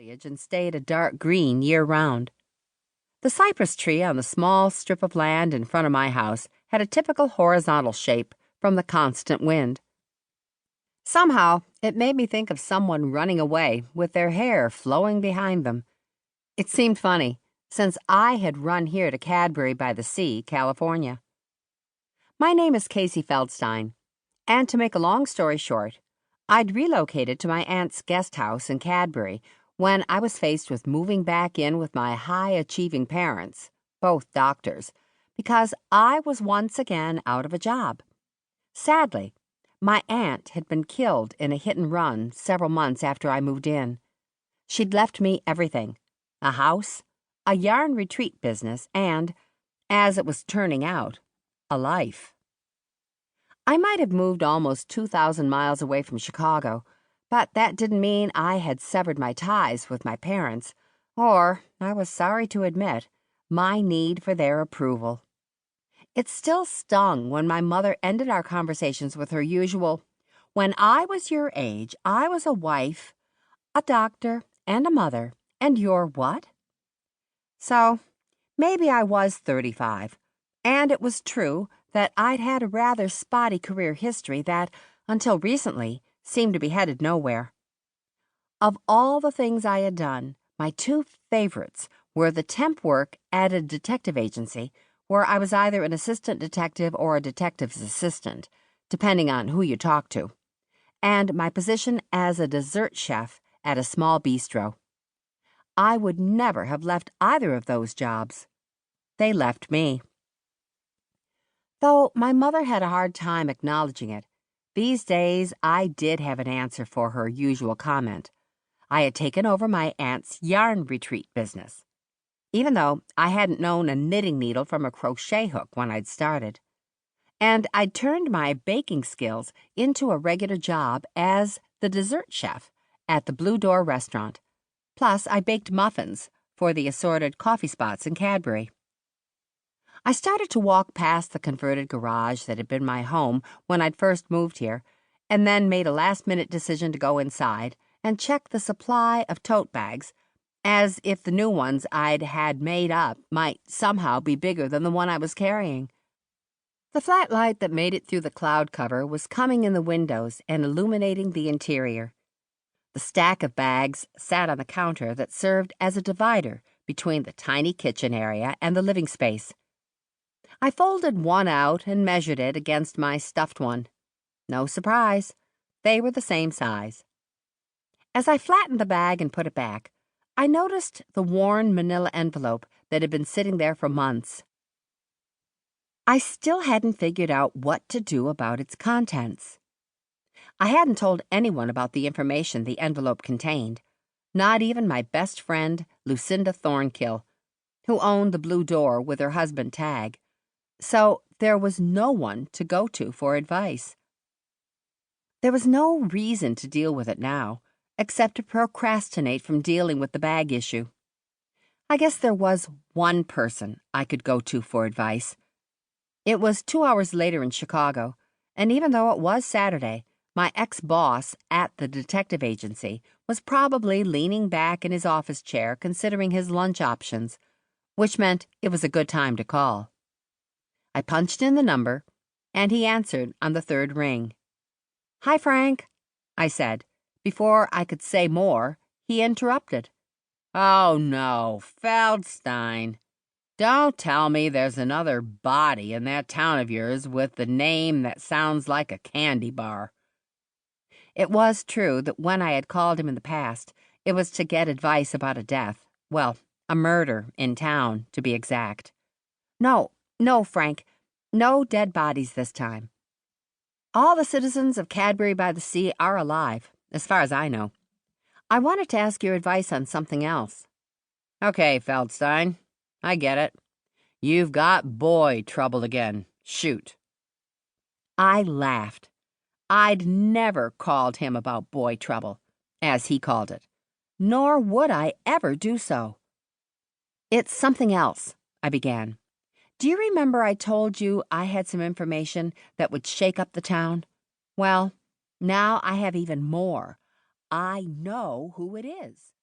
foliage and stayed a dark green year-round. The cypress tree on the small strip of land in front of my house had a typical horizontal shape from the constant wind. Somehow, it made me think of someone running away with their hair flowing behind them. It seemed funny, since I had run here to Cadbury by the Sea, California. My name is Casey Feldstein, and to make a long story short, I'd relocated to my aunt's guest house in Cadbury when I was faced with moving back in with my high-achieving parents, both doctors, because I was once again out of a job. Sadly, my aunt had been killed in a hit-and-run several months after I moved in. She'd left me everything: a house, a yarn retreat business, and, as it was turning out, a life. I might have moved almost 2,000 miles away from Chicago, but that didn't mean I had severed my ties with my parents, or, I was sorry to admit, my need for their approval. It still stung when my mother ended our conversations with her usual, "When I was your age, I was a wife, a doctor, and a mother, and you're what?" So, maybe I was 35, and it was true that I'd had a rather spotty career history that, until recently, seemed to be headed nowhere. Of all the things I had done, my two favorites were the temp work at a detective agency, where I was either an assistant detective or a detective's assistant, depending on who you talked to, and my position as a dessert chef at a small bistro. I would never have left either of those jobs. They left me. Though my mother had a hard time acknowledging it, these days I did have an answer for her usual comment. I had taken over my aunt's yarn retreat business, even though I hadn't known a knitting needle from a crochet hook when I'd started. And I'd turned my baking skills into a regular job as the dessert chef at the Blue Door restaurant. Plus, I baked muffins for the assorted coffee spots in Cadbury. I started to walk past the converted garage that had been my home when I'd first moved here, and then made a last-minute decision to go inside and check the supply of tote bags, as if the new ones I'd had made up might somehow be bigger than the one I was carrying. The flat light that made it through the cloud cover was coming in the windows and illuminating the interior. The stack of bags sat on the counter that served as a divider between the tiny kitchen area and the living space. I folded one out and measured it against my stuffed one. No surprise, they were the same size. As I flattened the bag and put it back, I noticed the worn manila envelope that had been sitting there for months. I still hadn't figured out what to do about its contents. I hadn't told anyone about the information the envelope contained, not even my best friend, Lucinda Thornkill, who owned the Blue Door with her husband Tag. So there was no one to go to for advice. There was no reason to deal with it now, except to procrastinate from dealing with the bag issue. I guess there was one person I could go to for advice. It was 2 hours later in Chicago, and even though it was Saturday, my ex-boss at the detective agency was probably leaning back in his office chair considering his lunch options, which meant it was a good time to call. I punched in the number, and he answered on the third ring. "Hi, Frank," I said. Before I could say more, he interrupted. "Oh, no, Feldstein. Don't tell me there's another body in that town of yours with the name that sounds like a candy bar." It was true that when I had called him in the past, it was to get advice about a death. Well, a murder in town, to be exact. No, Frank, no dead bodies this time. All the citizens of Cadbury by the Sea are alive, as far as I know. I wanted to ask your advice on something else. "Okay, Feldstein, I get it. You've got boy trouble again. Shoot." I laughed. I'd never called him about boy trouble, as he called it, nor would I ever do so. "It's something else," I began. "Do you remember I told you I had some information that would shake up the town? Well, now I have even more. I know who it is."